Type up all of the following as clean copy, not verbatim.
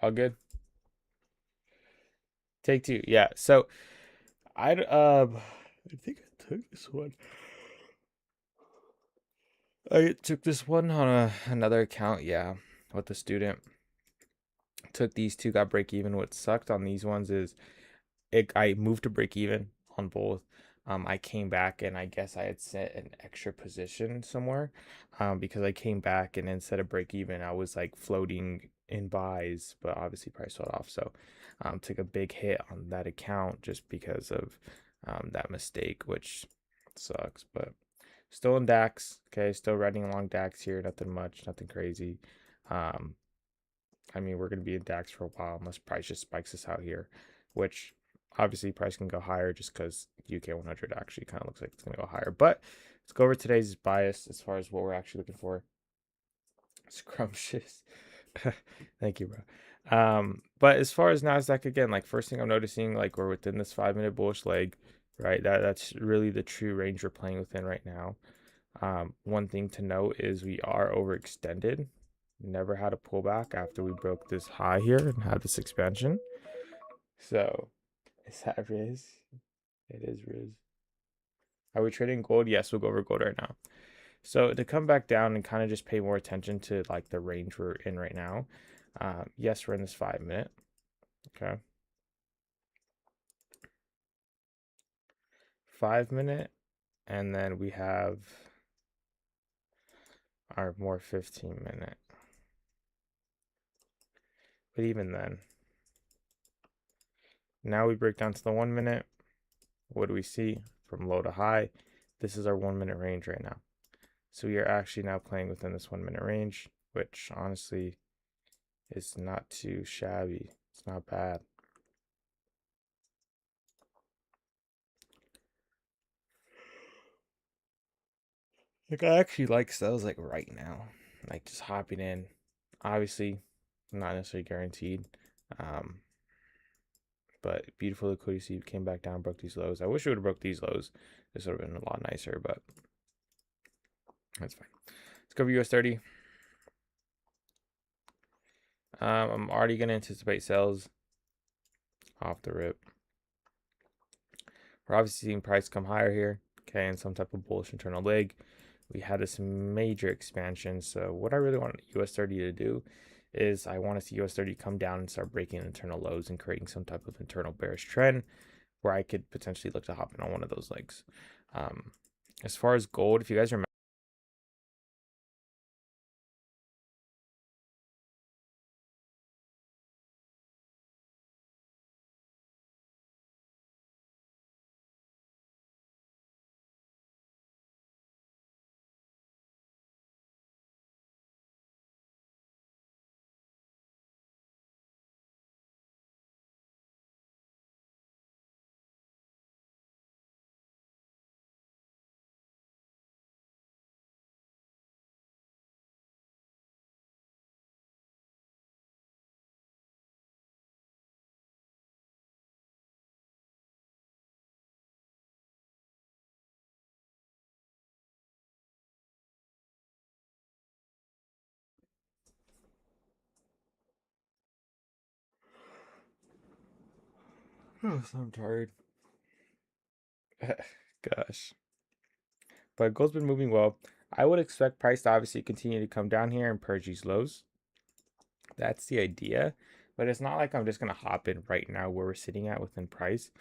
All good. Take two. Yeah. So I think I took this one. I took this one on another account. Yeah, with the student. Took these two, got break even. What sucked on these ones is I moved to break even on both. I came back and I guess I had set an extra position somewhere, because I came back and instead of break even, I was like floating in buys, but obviously price sold off. So, took a big hit on that account just because of that mistake, which sucks. But still in DAX. Okay, still riding along DAX here. Nothing much, nothing crazy. Um, I mean, we're going to be in DAX for a while unless price just spikes us out here, which obviously price can go higher just because UK 100 actually kind of looks like it's going to go higher. But let's go over today's bias as far as what we're actually looking for. Scrumptious. Thank you, bro. But as far as Nasdaq, again, like first thing I'm noticing, like we're within this 5 minute bullish leg, right? That's really the true range we're playing within right now. One thing to note is we are overextended. Never had a pullback after we broke this high here and had this expansion. So, is that Riz? It is Riz. Are we trading gold? Yes, we'll go over gold right now. So to come back down and kind of just pay more attention to like the range we're in right now. Yes, we're in this 5 minute. Okay. 5 minute. And then we have our more 15 minute. But even then, now we break down to the 1 minute. What do we see from low to high? This is our 1 minute range right now. So we are actually now playing within this 1 minute range, which honestly is not too shabby. It's not bad. Like I actually like those like right now. Like just hopping in. Obviously, not necessarily guaranteed. Um, but beautiful liquidity came back down, broke these lows. I wish it would have broke these lows. This would have been a lot nicer, but that's fine. Let's go over US 30. I'm already gonna anticipate sales off the rip. We're obviously seeing price come higher here, okay, in some type of bullish internal leg. We had this major expansion. So what I really want US 30 to do is I want to see US 30 come down and start breaking internal lows and creating some type of internal bearish trend where I could potentially look to hop in on one of those legs. As far as gold, if you guys remember, oh, so I'm tired. Gosh. But gold's been moving well. I would expect price to obviously continue to come down here and purge these lows. That's the idea. But it's not like I'm just gonna hop in right now where we're sitting at within price,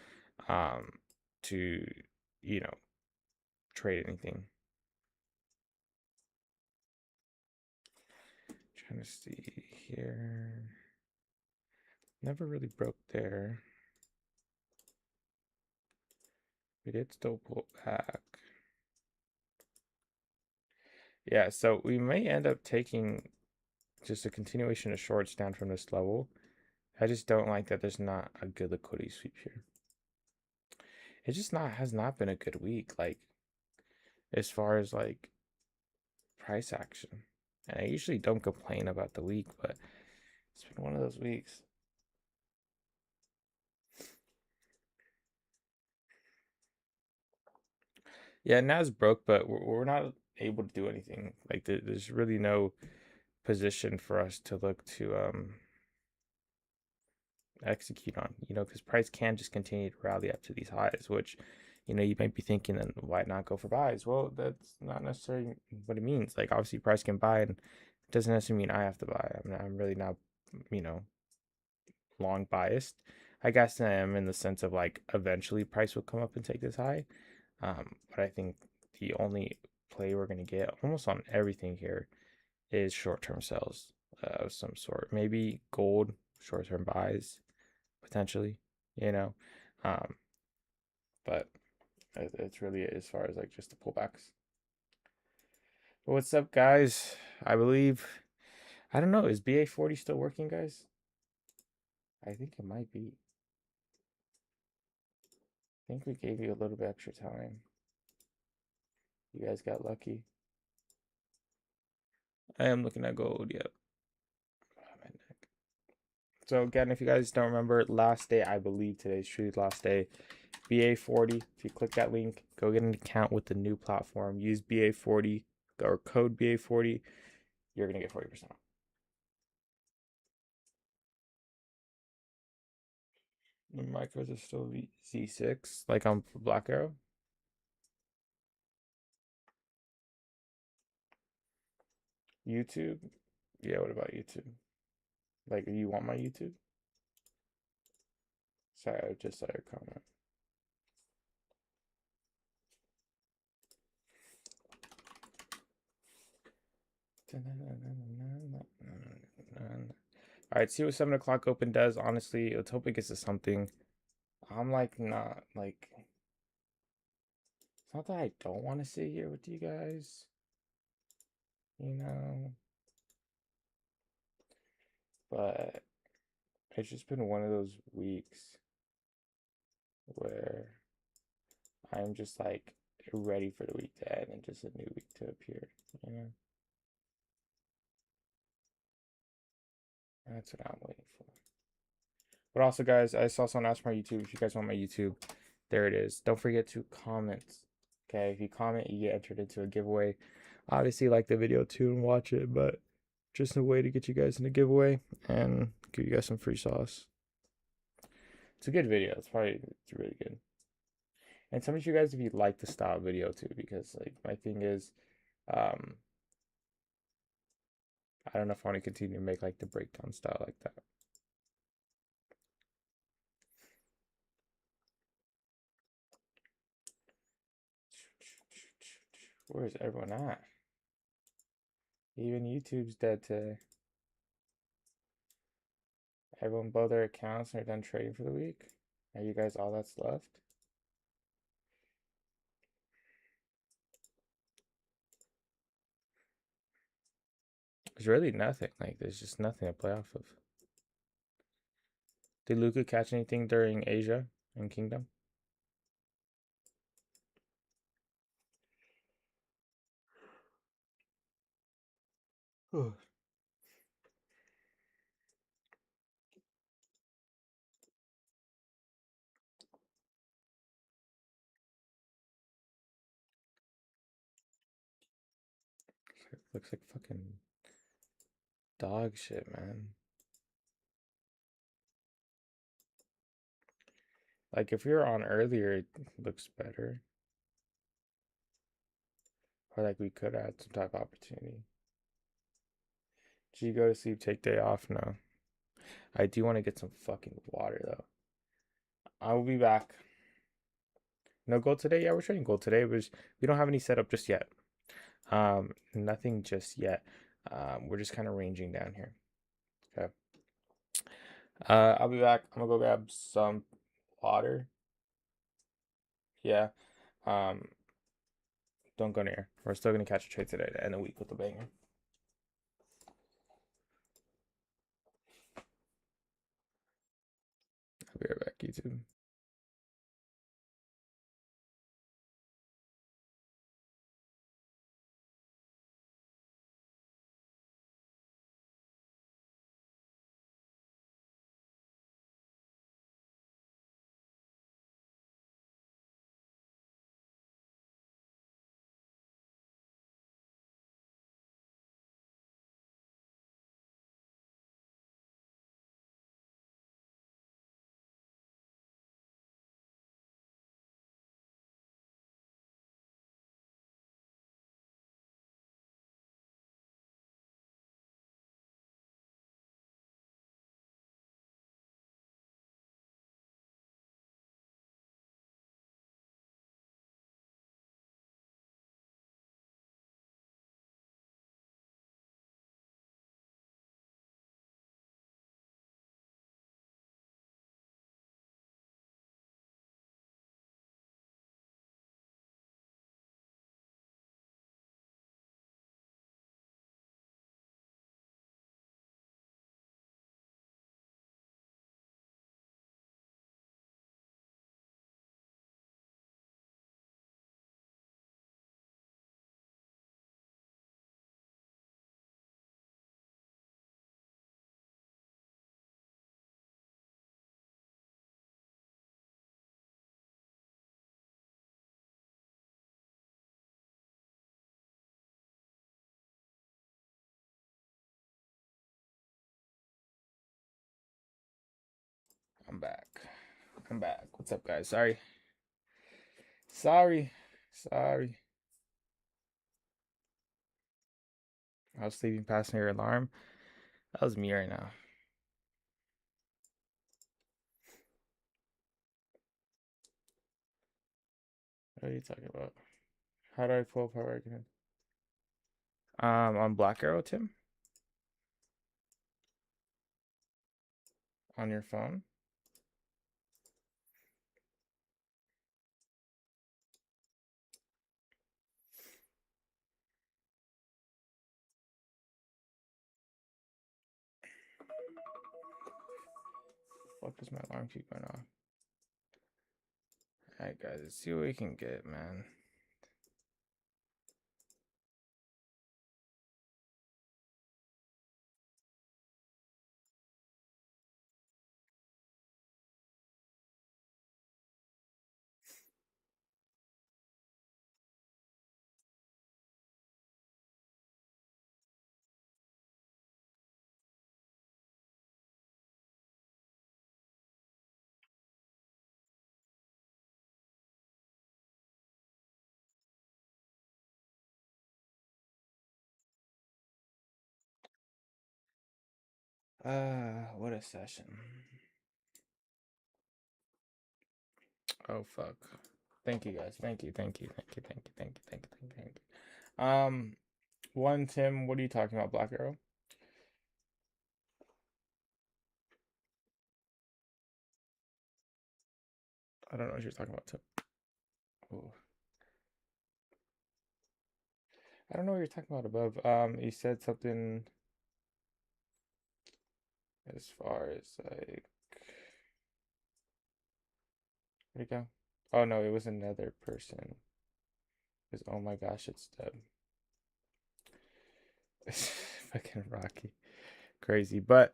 um, to you know trade anything. Trying to see here. Never really broke there. We did still pull back. Yeah, so we may end up taking just a continuation of shorts down from this level. I just don't like that there's not a good liquidity sweep here. It just not has not been a good week, like as far as like price action. And I usually don't complain about the week, but it's been one of those weeks. Yeah, Nas broke, but we're not able to do anything. Like there's really no position for us to look to execute on, because price can just continue to rally up to these highs, which, you might be thinking, then why not go for buys? Well, that's not necessarily what it means. Like, obviously, price can buy, and it doesn't necessarily mean I have to buy. I mean, I'm really not, long biased. I guess I am in the sense of like eventually price will come up and take this high. But I think the only play we're gonna get almost on everything here is short-term sells of some sort. Maybe gold short-term buys potentially, you know. Um, but it's really as far as like just the pullbacks. But what's up, guys? I believe I don't know. Is BA40 still working, guys? I think it might be. I think we gave you a little bit extra time. You guys got lucky. I am looking at gold. Yep. Oh, my neck. So again, if you guys don't remember, last day, I believe today's truly last day. BA40. If you click that link, go get an account with the new platform. Use BA40 or code BA40. You're gonna get 40% off. The micros are still Z6, like on Black Arrow. YouTube. Yeah, what about YouTube? Like, you want my YouTube? Sorry, I just saw your comment. All right, see what 7 o'clock open does. Honestly, let's hope it gets to something. I'm like, not like, it's not that I don't want to sit here with you guys, you know, but it's just been one of those weeks where I'm just like ready for the week to end and just a new week to appear, you know. That's what I'm waiting for. But also, guys, I saw someone ask my YouTube. If you guys want my YouTube, there it is. Don't forget to comment. Okay, if you comment, you get entered into a giveaway. Obviously, like the video too and watch it, but just a way to get you guys in a giveaway and give you guys some free sauce. It's a good video. It's really good. And some of you guys, if you like the style video too, because like my thing is, um, I don't know if I want to continue to make like the breakdown style like that. Where's everyone at? Even YouTube's dead today. Everyone blow their accounts and are done trading for the week. Are you guys all that's left? There's really nothing. Like, there's just nothing to play off of. Did Luca catch anything during Asia and Kingdom? Looks like fucking dog shit, man. Like, if you're on earlier, it looks better. Or like we could add some type of opportunity. Did you go to sleep, take day off? No. I do want to get some fucking water though. I will be back. No gold today? Yeah, we're trading gold today, but we don't have any setup just yet. Nothing just yet. We're just kind of ranging down here. Okay. I'll be back. I'm gonna go grab some water. Yeah. Um, don't go near. We're still gonna catch a trade today to end the week with a banger. I'll be right back, YouTube. I'm back. I'm back. What's up, guys? Sorry. Sorry. Sorry. I was sleeping past your alarm. That was me right now. What are you talking about? How do I pull up power argument? On Black Arrow, Tim? On your phone? Fuck does my alarm keep going off? Alright, guys, let's see what we can get, man. What a session. Oh, fuck. Thank you, guys. Thank you, thank you, thank you, thank you, thank you, thank you, thank you, thank you. One, Tim, what are you talking about, Black Arrow? I don't know what you're talking about, Tim. Ooh. I don't know what you're talking about above. You said something as far as like, where'd it go? Oh no, it was another person. It was, oh my gosh, it's dead. It's fucking Rocky. Crazy. But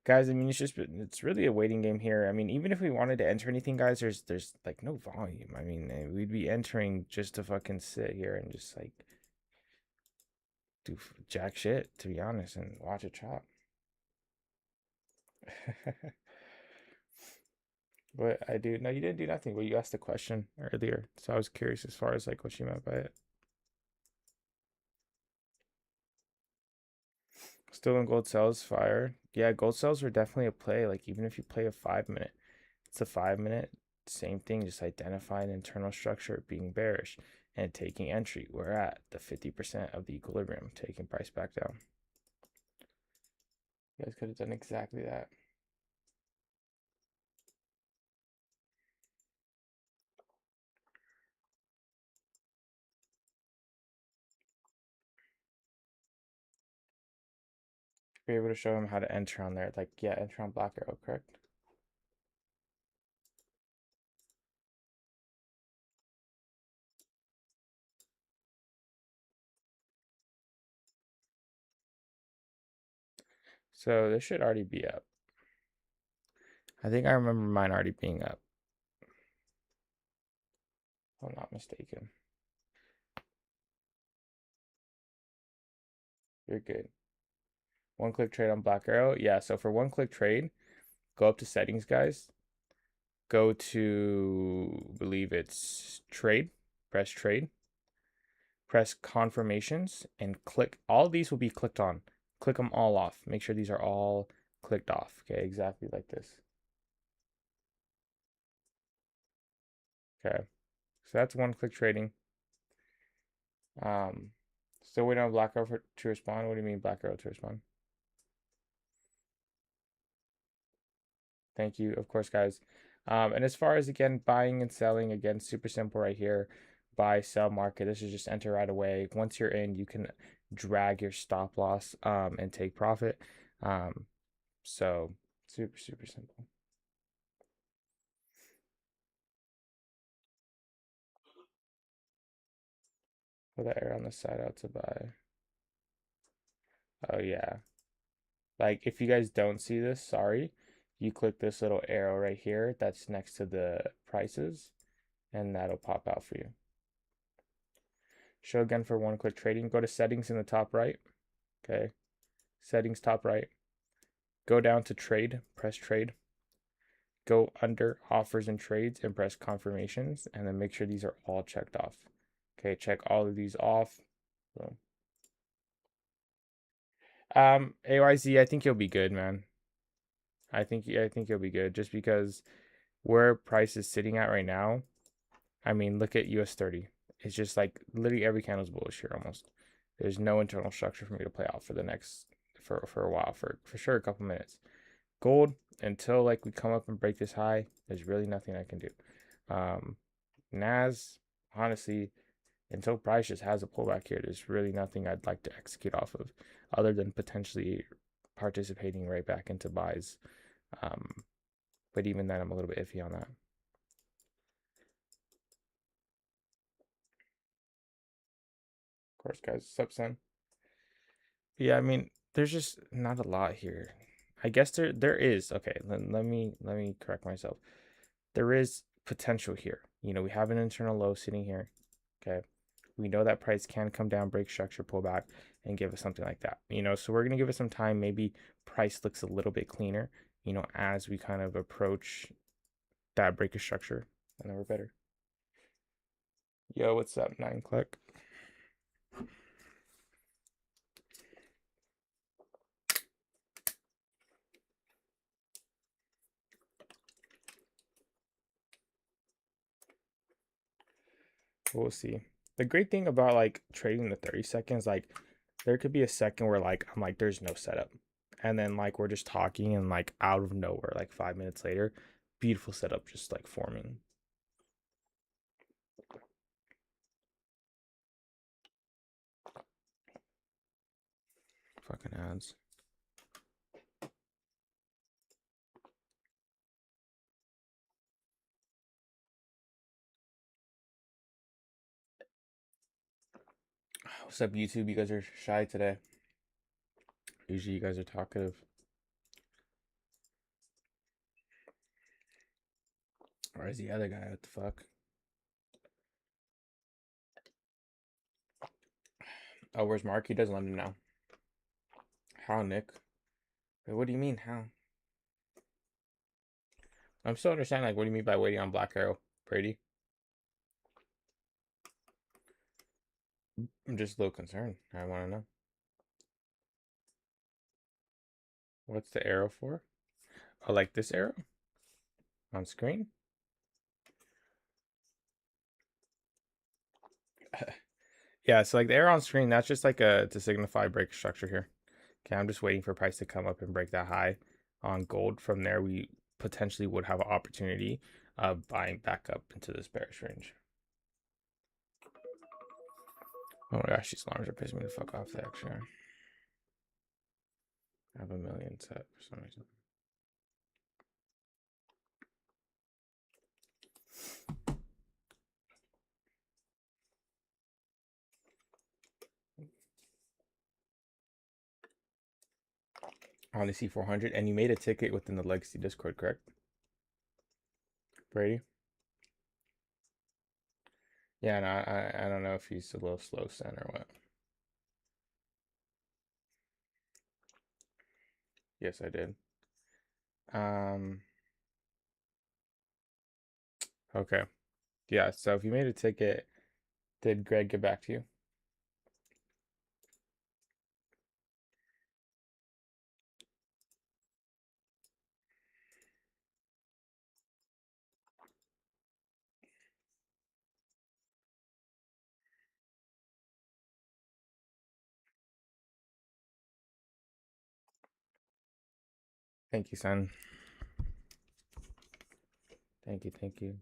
guys, I mean, it's really a waiting game here. I mean, even if we wanted to enter anything, guys, there's like no volume. I mean, we'd be entering just to fucking sit here and just like do jack shit, to be honest, and watch it chop. But I do. No, you didn't do nothing. Well, you asked a question earlier, so I was curious as far as like what you meant by it. Still in gold cells, fire. Yeah, gold cells are definitely a play. Like even if you play a 5 minute, it's a 5 minute. Same thing, just identify an internal structure being bearish and taking entry. We're at the 50% of the equilibrium, taking price back down. You guys could have done exactly that. Be able to show him how to enter on there. Like, yeah, enter on Black Arrow, correct? So this should already be up. I think I remember mine already being up. If I'm not mistaken. You're good. One click trade on Black Arrow. Yeah, so for one click trade, go up to settings, guys. Go to, I believe it's trade. Press trade. Press confirmations and click. All these will be clicked on. Click them all off. Make sure these are all clicked off. Okay, exactly like this. Okay, so that's one click trading. Still waiting on Black Arrow to respond. What do you mean Black Arrow to respond? Thank you, of course, guys. And as far as again buying and selling, again, super simple right here. Buy, sell, market. This is just enter right away. Once you're in, you can drag your stop loss and take profit. So super, super simple. Put that arrow on the side out to buy. Oh yeah. Like if you guys don't see this, sorry. You click this little arrow right here that's next to the prices, and that'll pop out for you. Show again for one click trading. Go to settings in the top right. Okay. Settings top right. Go down to trade. Press trade. go under offers and trades and press confirmations, and then make sure these are all checked off. Okay, check all of these off. Boom. AYZ, I think you'll be good, man. I think you'll be good just because where price is sitting at right now. I mean, look at US 30. It's just like literally every candle's bullish here almost. There's no internal structure for me to play out for the next for a while, for sure a couple minutes. Gold, until like we come up and break this high, there's really nothing I can do. Nas, honestly, until price just has a pullback here, there's really nothing I'd like to execute off of other than potentially participating right back into buys. But even then, I'm a little bit iffy on that. Of course, guys, sup, son? Yeah, I mean, there's just not a lot here. I guess there is. Okay, let me correct myself. There is potential here. You know, we have an internal low sitting here. Okay. We know that price can come down, break structure, pull back, and give us something like that. You know, so we're gonna give it some time. Maybe price looks a little bit cleaner, you know, as we kind of approach that break of structure, and then we're better. Yo, what's up, 9 Click? We'll see. The great thing about like trading the 30 seconds, like there could be a second where like I'm like there's no setup. And then like we're just talking and like out of nowhere, like 5 minutes later, beautiful setup just like forming. Fucking ads. What's up, YouTube? You guys are shy today. Usually you guys are talkative. Where's the other guy? What the fuck? Oh, where's Mark? He doesn't let him know. How, Nick? Wait, what do you mean, how? I'm still understanding, like, what do you mean by waiting on Black Arrow, Brady? I'm just a little concerned. I want to know. What's the arrow for? Oh, like this arrow? On screen? Yeah, so like the arrow on screen, that's just like to signify break structure here. Okay, I'm just waiting for price to come up and break that high on gold. From there, we potentially would have an opportunity of buying back up into this bearish range. Oh my gosh, these alarms are pissing me the fuck off the extra. I have a million set for some reason. On the C400, and you made a ticket within the Legacy Discord, correct? Brady? Yeah, no, I don't know if he's a little slow sent or what. Yes, I did. Okay. Yeah, so if you made a ticket, did Greg get back to you? Thank you, son. Thank you, thank you.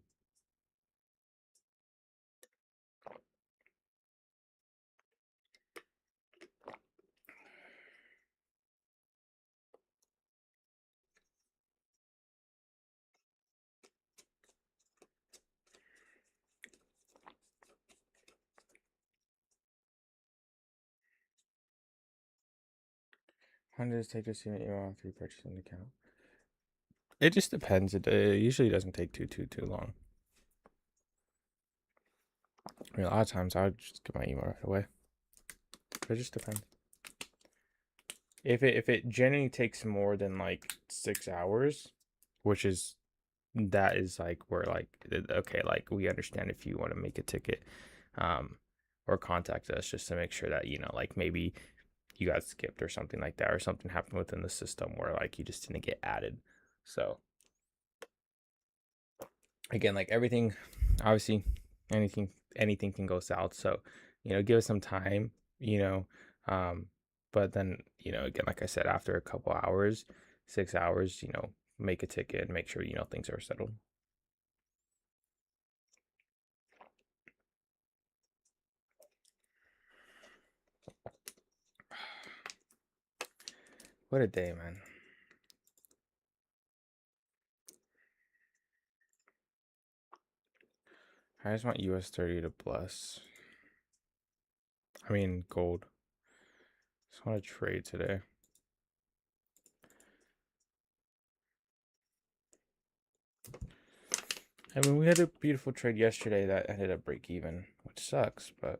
How does it take to see an email after you purchase an account? It just depends. It usually doesn't take too long. I mean, a lot of times I would just get my email right away. It just depends. If it generally takes more than like 6 hours, which is that is like where like okay, like we understand if you want to make a ticket, um, or contact us just to make sure that like maybe you got skipped or something like that, or something happened within the system where like you just didn't get added. So again, like everything, obviously, anything can go south. So give us some time, you know, um, but then again, like I said, after a couple hours, 6 hours, make a ticket and make sure things are settled. What a day, man. I just want US 30 to bless. I mean, gold. Just want to trade today. I mean, we had a beautiful trade yesterday that ended up break even, which sucks, but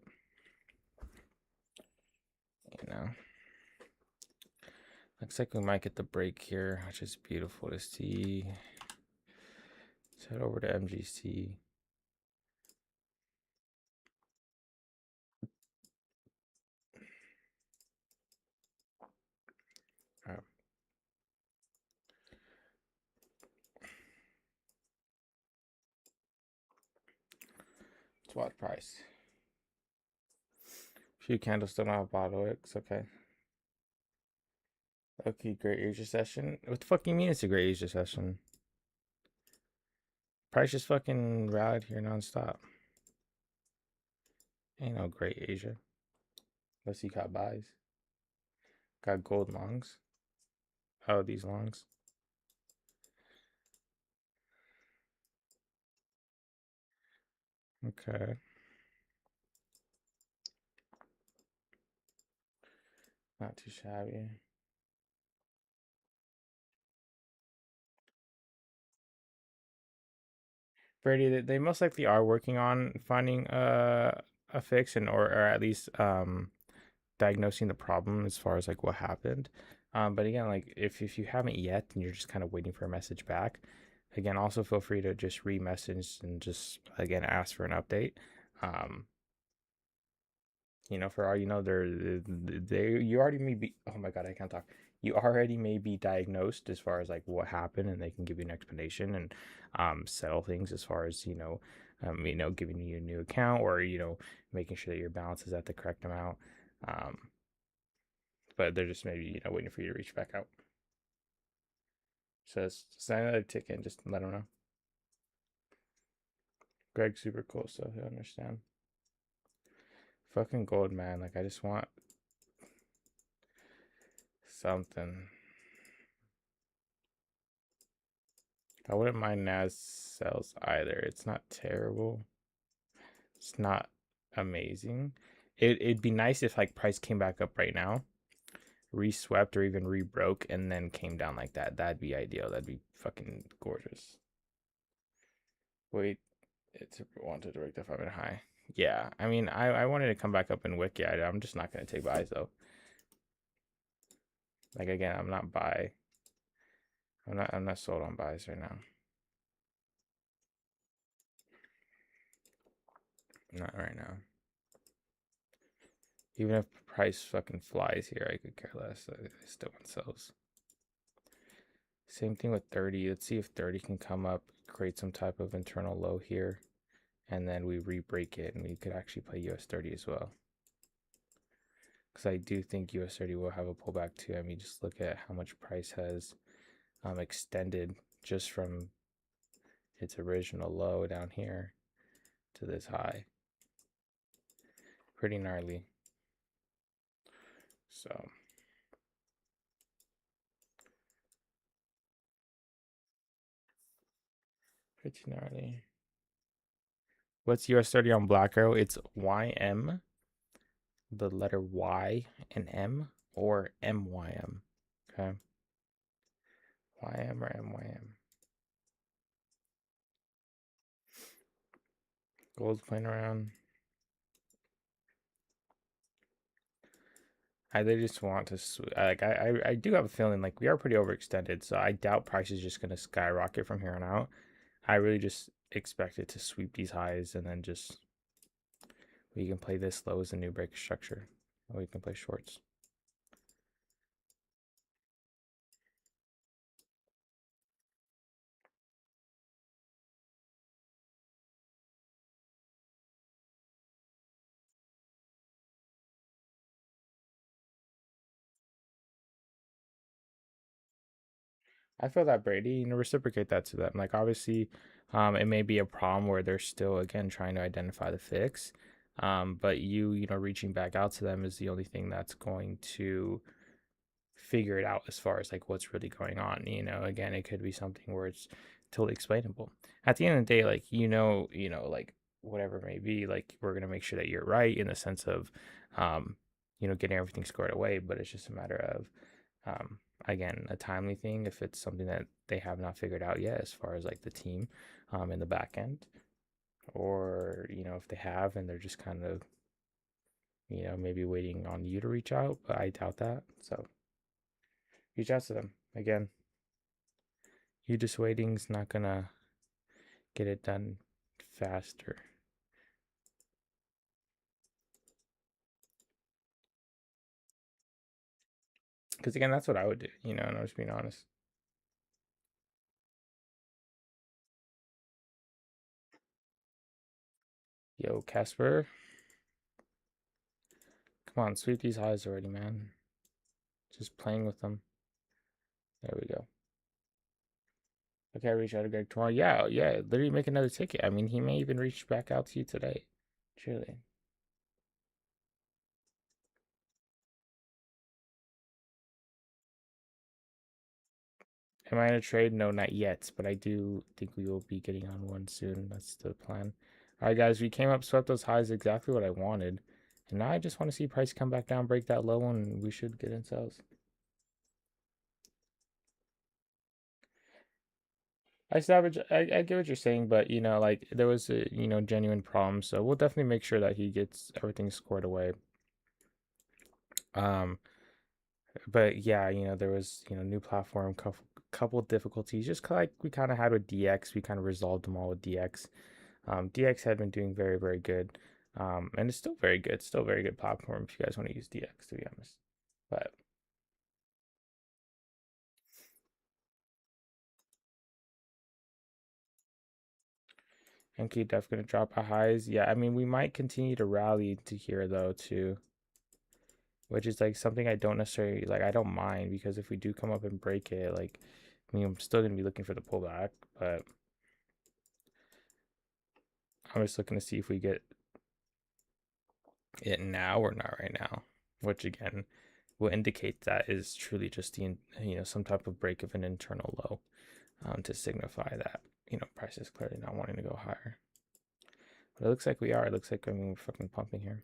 you know, looks like we might get the break here, which is beautiful to see. Let's head over to MGC. All right. Swatch price. Few candles still not bottle X. Okay. Okay, great Asia session. What the fuck you mean it's a great Asia session? Price just fucking rallied here nonstop. Ain't no great Asia. Unless you got buys. Got gold longs. Oh, these longs. Okay. Not too shabby. Brady, they most likely are working on finding a fix or at least diagnosing the problem as far as like what happened. But again, like if you haven't yet and you're just kind of waiting for a message back, again, also feel free to just re-message and just again ask for an update. Um, for all they you already may be, oh my god, I can't talk. You already may be diagnosed as far as like what happened, and they can give you an explanation and settle things as far as giving you a new account or making sure that your balance is at the correct amount. Um, but they're just maybe waiting for you to reach back out. So sign another ticket and just let them know. Greg's super cool, so he'll understand. Fucking gold, man. Like I just want something. I wouldn't mind Nas sells either. It's not terrible. It's not amazing. It'd be nice if like price came back up right now, re-swept or even re-broke, and then came down like that. That'd be ideal. That'd be fucking gorgeous. Wait, it's wanted to break the 5-minute high. Yeah, I mean, I wanted to come back up and wick. Yeah, I'm just not gonna take buys though. Like again, I'm not buy. I'm not sold on buys right now. Not right now. Even if price fucking flies here, I could care less. I still want sells. Same thing with 30. Let's see if 30 can come up, create some type of internal low here, and then we re-break it, and we could actually play US 30 as well. Because I do think US 30 will have a pullback too. I mean, just look at how much price has extended just from its original low down here to this high. Pretty gnarly. So pretty gnarly. What's US 30 on Black Arrow? It's YM, the letter Y and M, or MYM. Okay. YM or MYM. Gold's playing around. They just want to like I do have a feeling like we are pretty overextended, so I doubt price is just gonna skyrocket from here on out. I really just expect it to sweep these highs and then just we can play this low as a new break structure. Or we can play shorts. I feel that, Brady, reciprocate that to them. Like obviously, it may be a problem where they're still again trying to identify the fix. But reaching back out to them is the only thing that's going to figure it out as far as like what's really going on. Again, it could be something where it's totally explainable. At the end of the day, like like whatever it may be, like we're gonna make sure that you're right in the sense of, um, getting everything squared away. But it's just a matter of, again, a timely thing if it's something that they have not figured out yet as far as like the team, in the back end, or if they have and they're just kind of maybe waiting on you to reach out, but I doubt that. So reach out to them again. You just waiting's not gonna get it done faster. Because again, that's what I would do, and I'm just being honest. Yo, Casper. Come on, sweep these highs already, man. Just playing with them. There we go. Okay, I reach out to Greg tomorrow. Yeah, yeah, literally make another ticket. I mean, he may even reach back out to you today. Truly. Am I in a trade? No, not yet, but I do think we will be getting on one soon. That's the plan. All right, guys, we came up, swept those highs, exactly what I wanted. And now I just want to see price come back down, break that low, and we should get in sales. I savage. I get what you're saying, but like there was a genuine problem, so we'll definitely make sure that he gets everything squared away. Um, but yeah, there was new platform, couple difficulties, just like we kind of had with DX. We kind of resolved them all with DX. DX had been doing very very good, and it's still very good. Still a very good platform if you guys want to use DX, to be honest. But NK Def gonna drop our highs. Yeah, I mean we might continue to rally to here though too, which is like something I don't necessarily like. I don't mind because if we do come up and break it, like, I mean, I'm still gonna be looking for the pullback, but I'm just looking to see if we get it now or not right now, which again will indicate that is truly just the some type of break of an internal low, to signify that price is clearly not wanting to go higher. But it looks like we are. It looks like we're fucking pumping here.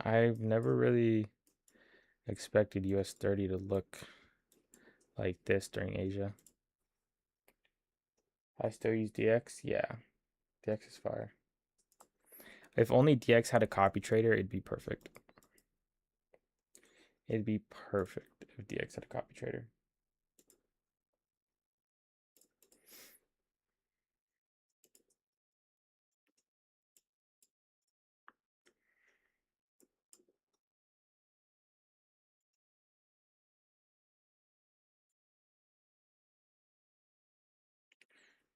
I've never really expected US 30 to look like this during Asia. I still use DX. Yeah, DX is fire. If only DX had a copy trader, it'd be perfect. It'd be perfect if DX had a copy trader.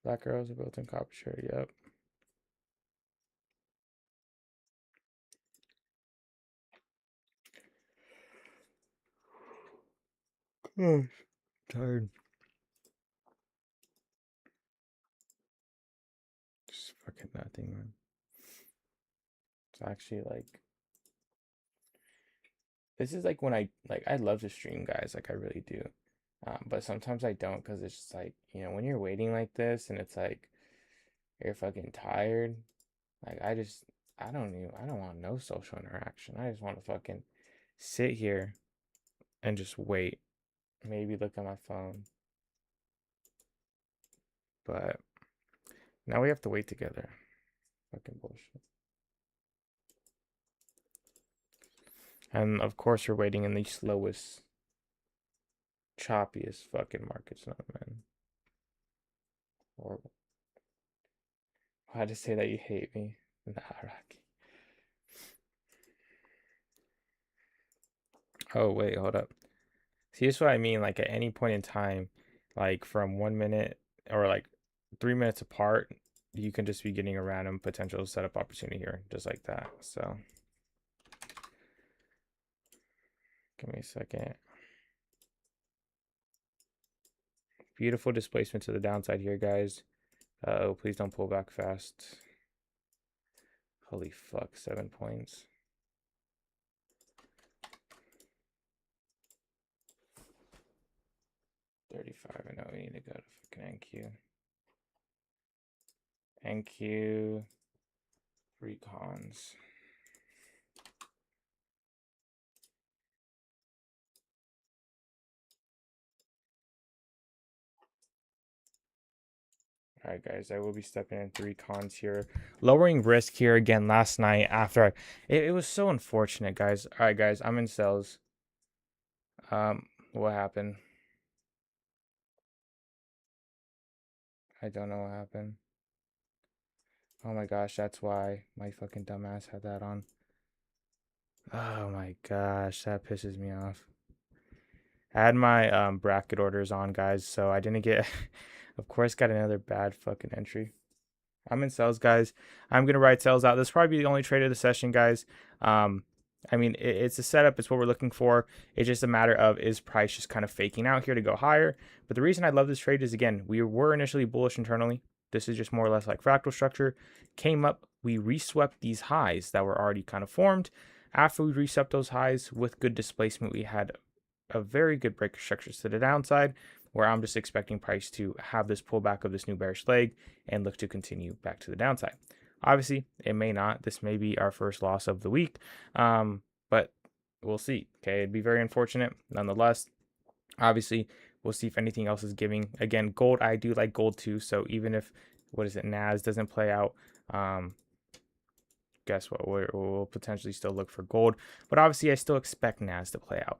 Black arrows are built in copy trader. Yep. Oh, tired. Just fucking nothing, man. It's actually like, this is like when I love to stream, guys. Like I really do. But sometimes I don't because it's just like when you're waiting like this and it's like you're fucking tired. Like I don't want no social interaction. I just want to fucking sit here and just wait. Maybe look at my phone. But now we have to wait together. Fucking bullshit. And of course, you're waiting in the slowest choppiest fucking markets known, man. Horrible. Why'd you say that you hate me? Nah, Rocky. Oh, wait, hold up. See, this is what I mean. Like, at any point in time, like from 1 minute or like 3 minutes apart, you can just be getting a random potential setup opportunity here, just like that. So, give me a second. Beautiful displacement to the downside here, guys. Oh, please don't pull back fast. Holy fuck, 7 points. $35. I know we need to go to fucking NQ. NQ. Recons. All right, guys, I will be stepping in 3 cons here. Lowering risk here again last night after it was so unfortunate, guys. All right, guys, I'm in sales. What happened? I don't know what happened. Oh my gosh, that's why my fucking dumbass had that on. Oh my gosh, that pisses me off. I had my bracket orders on, guys, so I didn't get of course got another bad fucking entry. I'm in sales, guys. I'm gonna ride sales out. This will probably be the only trade of the session, guys. I mean, it's a setup. It's what we're looking for. It's just a matter of, is price just kind of faking out here to go higher? But the reason I love this trade is, again, we were initially bullish internally. This is just more or less like fractal structure. Came up, we reswept these highs that were already kind of formed. After we reswept those highs with good displacement, we had a very good breaker structures to the downside, where I'm just expecting price to have this pullback of this new bearish leg and look to continue back to the downside. Obviously, it may not. This may be our first loss of the week, but we'll see. Okay, it'd be very unfortunate. Nonetheless, obviously, we'll see if anything else is giving. Again, gold, I do like gold too. So even if, NAS doesn't play out, guess what? We'll potentially still look for gold, but obviously I still expect NAS to play out.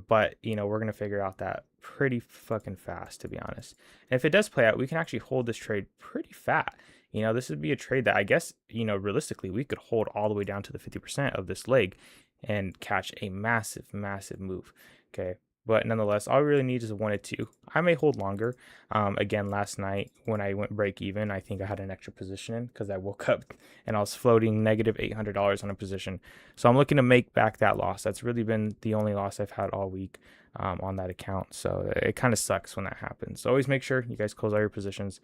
But we're gonna figure out that pretty fucking fast, to be honest. And if it does play out, we can actually hold this trade pretty fat. This would be a trade that I guess realistically we could hold all the way down to the 50% of this leg and catch a massive, massive move. Okay. But nonetheless, all we really need is a 1 or 2. I may hold longer. Again, last night when I went break even, I think I had an extra position in because I woke up and I was floating negative $800 on a position. So I'm looking to make back that loss. That's really been the only loss I've had all week on that account. So it kind of sucks when that happens. So always make sure you guys close all your positions.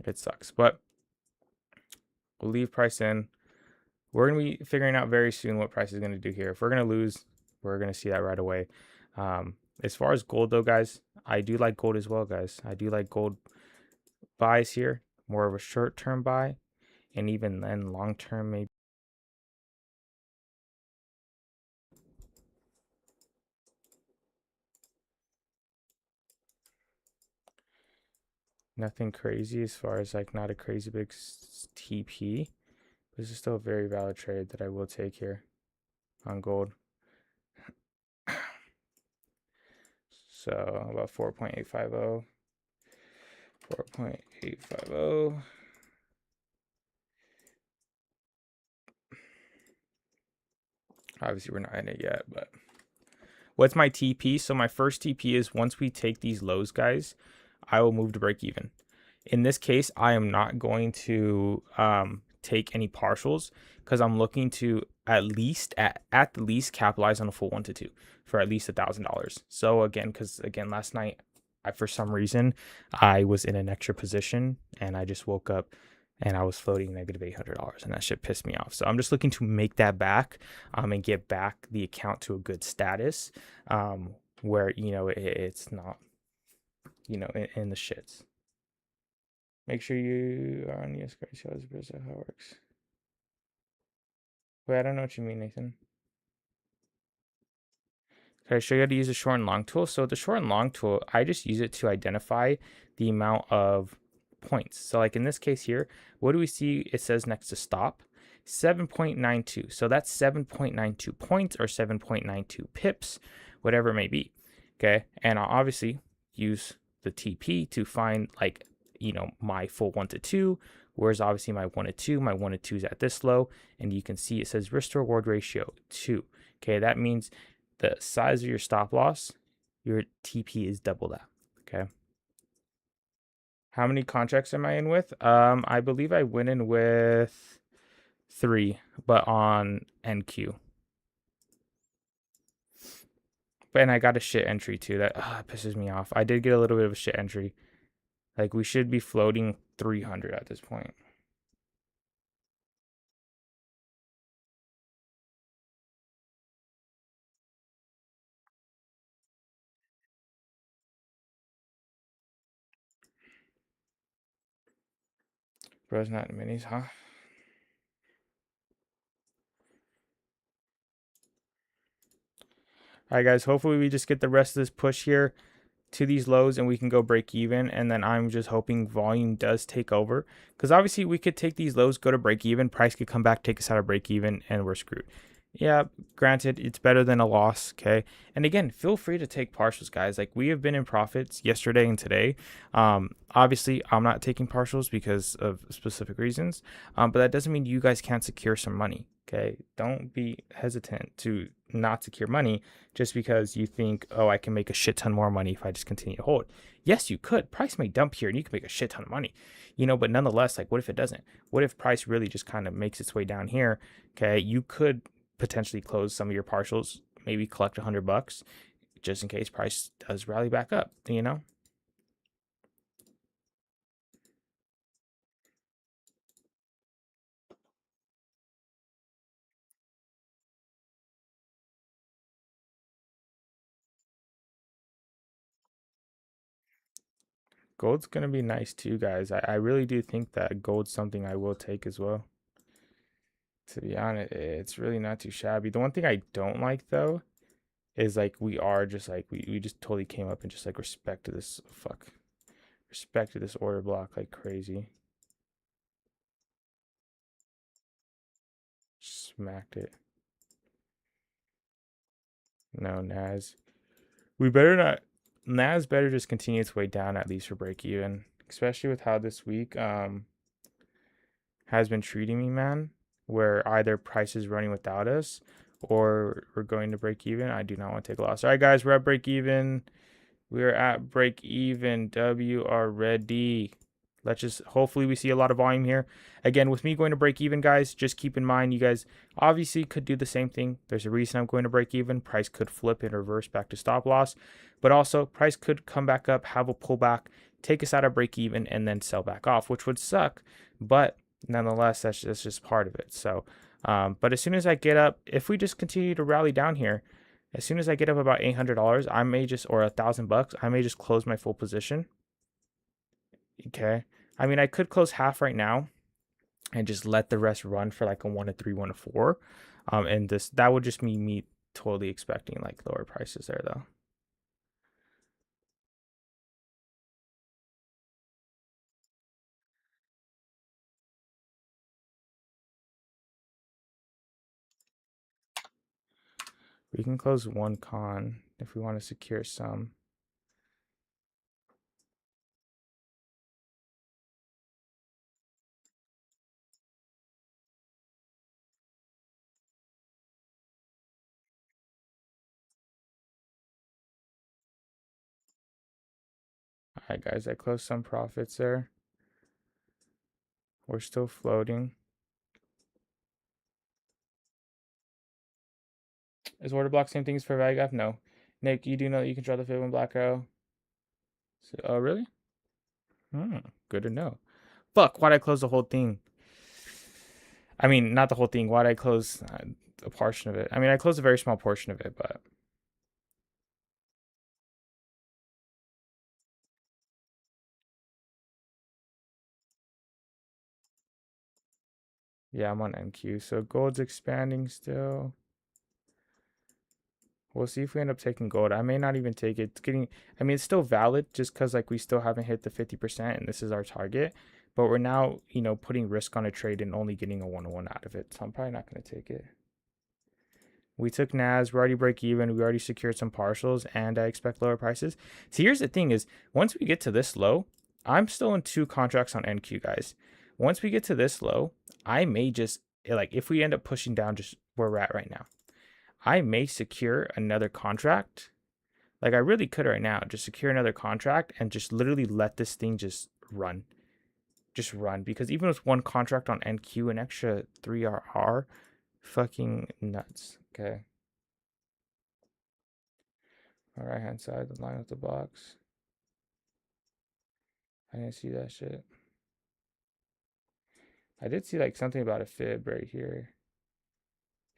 It sucks. But we'll leave price in. We're going to be figuring out very soon what price is going to do here. If we're going to lose, we're going to see that right away. As far as gold though, guys, I do like gold as well, guys. I do like gold buys here, more of a short-term buy, and even then long-term maybe. Nothing crazy as far as like not a crazy big TP. This is still a very valid trade that I will take here on gold. So about 4.850. 4.850. Obviously, we're not in it yet, but what's my TP? So my first TP is once we take these lows, guys, I will move to break even. In this case, I am not going to take any partials because I'm looking to at the least capitalize on a full 1 to 2 for at least $1,000. So again, last night, for some reason, I was in an extra position and I just woke up and I was floating negative $800 and that shit pissed me off. So I'm just looking to make that back and get back the account to a good status where, it's not, in the shits. Make sure you are on US credit sales because of how it works. Wait, I don't know what you mean, Nathan. Okay, I show you how to use the short and long tool. So the short and long tool, I just use it to identify the amount of points. So like in this case here, what do we see? It says next to stop 7.92. So that's 7.92 points or 7.92 pips, whatever it may be. Okay. And I'll obviously use the TP to find like, my full 1 to 2, whereas obviously my 1 to 2, my 1 to 2 is at this low. And you can see it says risk to reward ratio 2. Okay. That means the size of your stop loss, your TP is double that. Okay. How many contracts am I in with? I believe I went in with 3, but on NQ. And I got a shit entry too. That pisses me off. I did get a little bit of a shit entry. Like, we should be floating 300 at this point. Bro's not in minis, huh? All right, guys. Hopefully we just get the rest of this push here to these lows and we can go break even. And then I'm just hoping volume does take over, because obviously we could take these lows, go to break even, price could come back, take us out of break even, and we're screwed. Yeah, granted, it's better than a loss. Okay. And again, feel free to take partials, guys. Like, we have been in profits yesterday and today. Obviously I'm not taking partials because of specific reasons. But that doesn't mean you guys can't secure some money. Okay. Don't be hesitant to not secure money just because you think, oh, I can make a shit ton more money if I just continue to hold. Yes, you could. Price may dump here and you can make a shit ton of money, but nonetheless, like, what if it doesn't? What if price really just kind of makes its way down here? Okay. You could potentially close some of your partials, maybe collect $100 just in case price does rally back up. Gold's going to be nice too, guys. I really do think that gold's something I will take as well. To be honest, it's really not too shabby. The one thing I don't like though is like we are just like we just totally came up and just like respected this order block like crazy. Smacked it. No, Nas. We better not. Nas better just continue its way down at least for break even, especially with how this week has been treating me, man. Where either price is running without us or we're going to break even. I do not want to take a loss. All right, guys, we're at break even. We're at break even. W are ready. Let's just hopefully we see a lot of volume here. Again, with me going to break even, guys, just keep in mind you guys obviously could do the same thing. There's a reason I'm going to break even. Price could flip and reverse back to stop loss, but also price could come back up, have a pullback, take us out of break even, and then sell back off, which would suck. But nonetheless, that's just part of it. So, but as soon as I get up, if we just continue to rally down here, as soon as I get up about $800, I may just, or $1,000, I may just close my full position. Okay. I mean, I could close half right now and just let the rest run for like a 1 to 3, 1 to 4. And that would just be me totally expecting like lower prices there though. We can close one con if we want to secure some. All right, guys, I closed some profits there. We're still floating. Is order block same thing as for value gap? No. Nick, you do know that you can draw the fib in black arrow. So, oh, really? Good to know. Fuck, why'd I close the whole thing? I mean, not the whole thing. Why'd I close a portion of it? I mean, I closed a very small portion of it, but yeah, I'm on NQ. So gold's expanding still. We'll see if we end up taking gold. I may not even take it. I mean, it's still valid just because like we still haven't hit the 50% and this is our target. But we're now, putting risk on a trade and only getting a 1-1 out of it. So I'm probably not going to take it. We took NAS, we already break even, we already secured some partials, and I expect lower prices. So here's the thing is, once we get to this low, I'm still in 2 contracts on NQ, guys. Once we get to this low, I may just, like, if we end up pushing down just where we're at right now, I may secure another contract. Like, I really could right now, just secure another contract and just literally let this thing just run. Just run. Because even with 1 contract on NQ, an extra 3RR, fucking nuts. Okay. On the right hand side, the line with the box. I didn't see that shit. I did see like something about a fib right here.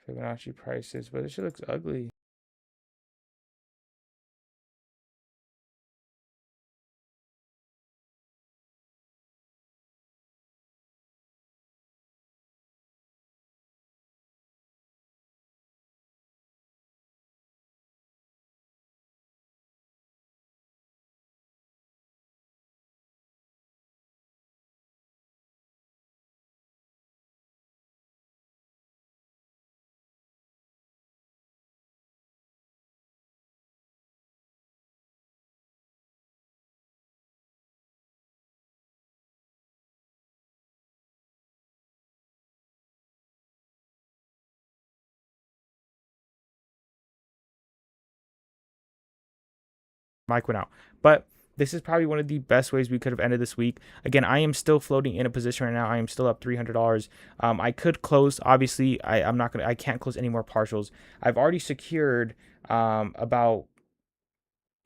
Fibonacci prices, but this shit looks ugly. Mic went out. But this is probably one of the best ways we could have ended this week. Again, I am still floating in a position right now. I am still up $300. I could close. Obviously, I'm not gonna. I can't close any more partials. I've already secured about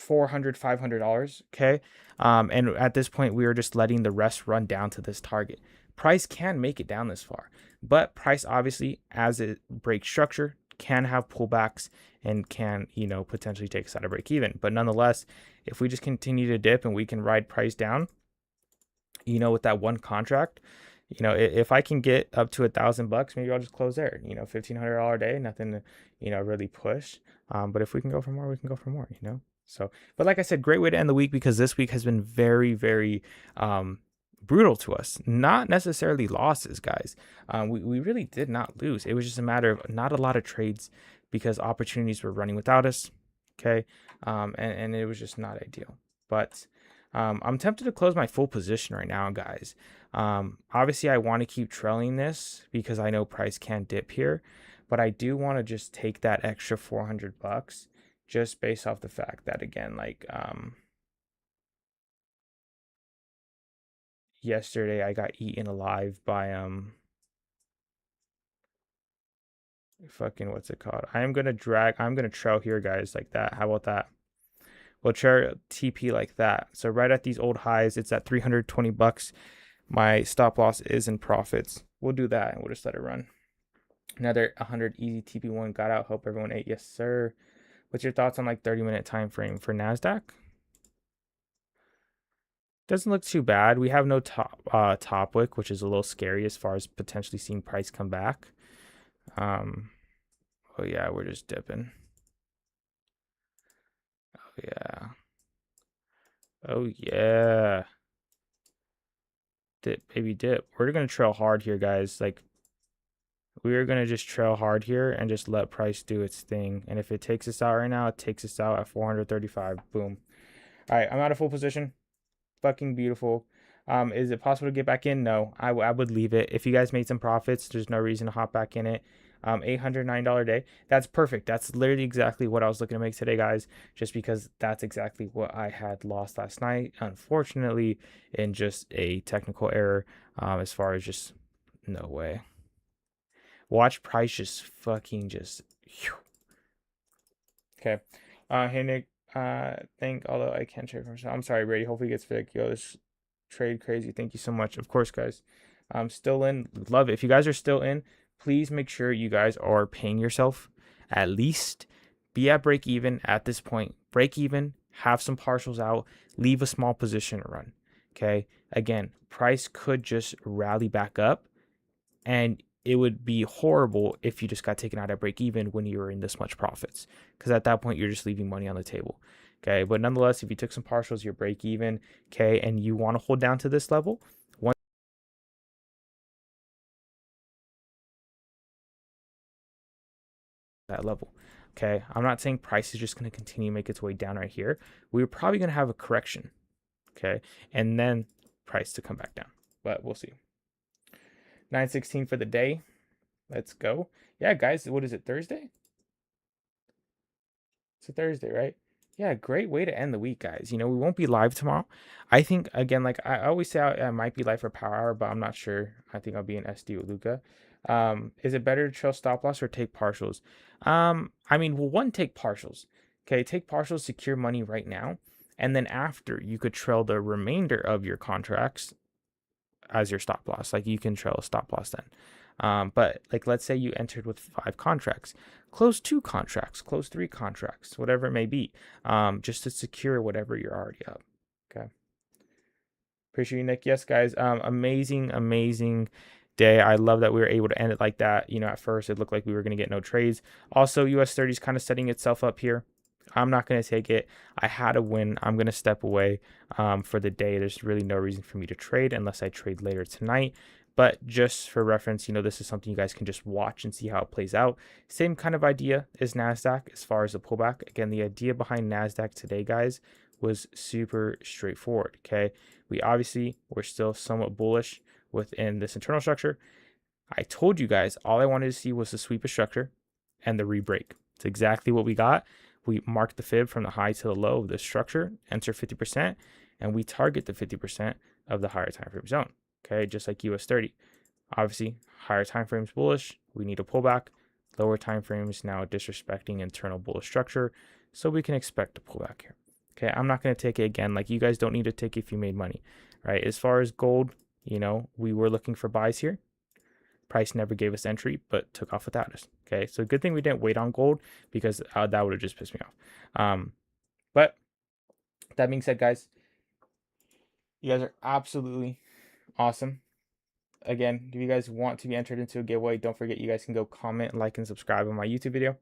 $400-$500. Okay, and at this point, we are just letting the rest run down to this target. Price can make it down this far, but price obviously, as it breaks structure, can have pullbacks and can, potentially take us out of break even. But nonetheless, if we just continue to dip and we can ride price down, with that 1 contract, if I can get up to $1,000, maybe I'll just close there. $1,500 a day, nothing to, really push. But if we can go for more, we can go for more. So, but like I said, great way to end the week because this week has been very, very brutal to us. Not necessarily losses, guys. We really did not lose. It was just a matter of not a lot of trades because opportunities were running without us. Okay, and it was just not ideal. But I'm tempted to close my full position right now, guys. Obviously, I want to keep trailing this because I know price can dip here, but I do want to just take that extra $400 just based off the fact that, again, like yesterday I got eaten alive by fucking what's it called? I'm gonna trail here, guys, like that. How about that? We'll trail TP like that. So right at these old highs, it's at $320. My stop loss is in profits. We'll do that and we'll just let it run. Another 100 easy TP1 got out. Hope everyone ate. Yes, sir. What's your thoughts on like 30-minute time frame for Nasdaq? Doesn't look too bad. We have no top wick, which is a little scary as far as potentially seeing price come back. Oh yeah, we're just dipping. Oh yeah. Oh yeah. Dip, baby, dip. We're gonna trail hard here, guys. Like, we are gonna just trail hard here and just let price do its thing. And if it takes us out right now, it takes us out at 435. Boom. All right, I'm out of full position. Fucking beautiful. Is it possible to get back in? No, I would leave it. If you guys made some profits, there's no reason to hop back in it. $809 a day. That's perfect. That's literally exactly what I was looking to make today, guys, just because that's exactly what I had lost last night, unfortunately, in just a technical error, as far as just no way. Watch price just fucking just. Whew. Okay. Hey, Nick. Although I can't trade for I'm sorry, Brady. Hopefully it gets fixed. Yo, this trade crazy. Thank you so much. Of course, guys. I'm still in. Love it. If you guys are still in, please make sure you guys are paying yourself. At least be at break even at this point. Break even, have some partials out, leave a small position to run. Okay. Again, price could just rally back up, and it would be horrible if you just got taken out at break even when you were in this much profits, because at that point you're just leaving money on the table. Okay, but nonetheless, if you took some partials, you're break even. Okay, and you want to hold down to this level, that level. Okay, I'm not saying price is just going to continue to make its way down right here. We're probably going to have a correction. Okay, and then price to come back down, but we'll see. 9:16 for the day. Let's go. Yeah, guys, what is it, Thursday? It's a Thursday, right? Yeah, great way to end the week, guys. We won't be live tomorrow. I think, again, like I always say, I might be live for Power Hour, but I'm not sure. I think I'll be in SD with Luca. Is it better to trail stop loss or take partials? I mean, well, one, take partials. Okay, take partials, secure money right now. And then after, you could trail the remainder of your contracts as your stop loss. Like you can trail a stop loss then. But like, let's say you entered with 5 contracts, close 2 contracts, close 3 contracts, whatever it may be, just to secure whatever you're already up. Okay. Appreciate you, Nick. Yes, guys. Amazing, amazing day. I love that we were able to end it like that. At first it looked like we were going to get no trades. Also, US 30 is kind of setting itself up here. I'm not going to take it. I had a win. I'm going to step away for the day. There's really no reason for me to trade unless I trade later tonight. But just for reference, this is something you guys can just watch and see how it plays out. Same kind of idea as NASDAQ as far as the pullback. Again, the idea behind NASDAQ today, guys, was super straightforward. Okay. We're still somewhat bullish within this internal structure. I told you guys all I wanted to see was the sweep of structure and the re-break. It's exactly what we got. We mark the fib from the high to the low of the structure, enter 50%, and we target the 50% of the higher time frame zone. Okay, just like US 30. Obviously, higher time frames bullish, we need a pullback. Lower time frames now disrespecting internal bullish structure, so we can expect a pullback here. Okay, I'm not going to take it again. Like, you guys don't need to take it if you made money, right? As far as gold, we were looking for buys here. Price never gave us entry, but took off without us. Okay, so good thing we didn't wait on gold because that would have just pissed me off. But that being said, guys, you guys are absolutely awesome. Again, if you guys want to be entered into a giveaway, don't forget you guys can go comment, like, and subscribe on my YouTube video.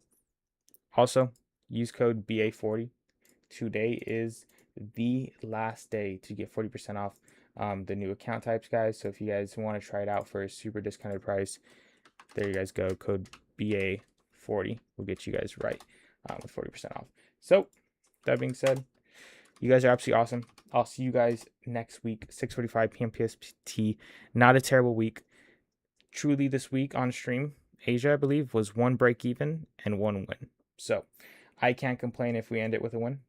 Also, use code BA40. Today is the last day to get 40% off the new account types, guys. So if you guys want to try it out for a super discounted price, there you guys go. Code BA40 will get you guys right with 40% off. So that being said, you guys are absolutely awesome. I'll see you guys next week, 6:45 p.m. PST. Not a terrible week. Truly, this week on stream, Asia, I believe, was 1 break even and 1 win. So I can't complain if we end it with a win.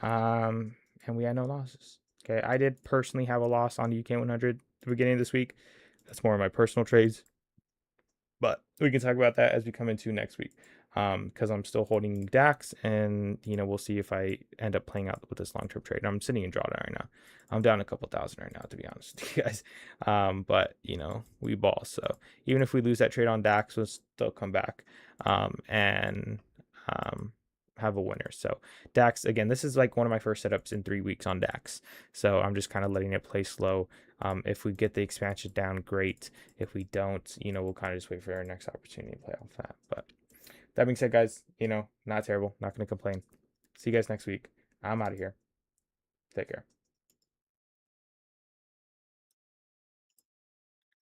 And we had no losses. Okay, I did personally have a loss on UK 100 at the beginning of this week. That's more of my personal trades. But we can talk about that as we come into next week. Because I'm still holding DAX, and we'll see if I end up playing out with this long-term trade. I'm sitting in drawdown right now. I'm down a couple thousand right now, to be honest with you guys. But we ball. So even if we lose that trade on DAX, we'll still come back and have a winner. So DAX, again, this is like one of my first setups in 3 weeks on DAX. So I'm just kind of letting it play slow. If we get the expansion down, great. If we don't, we'll kind of just wait for our next opportunity to play off that. But that being said, guys, not terrible. Not going to complain. See you guys next week. I'm out of here. Take care.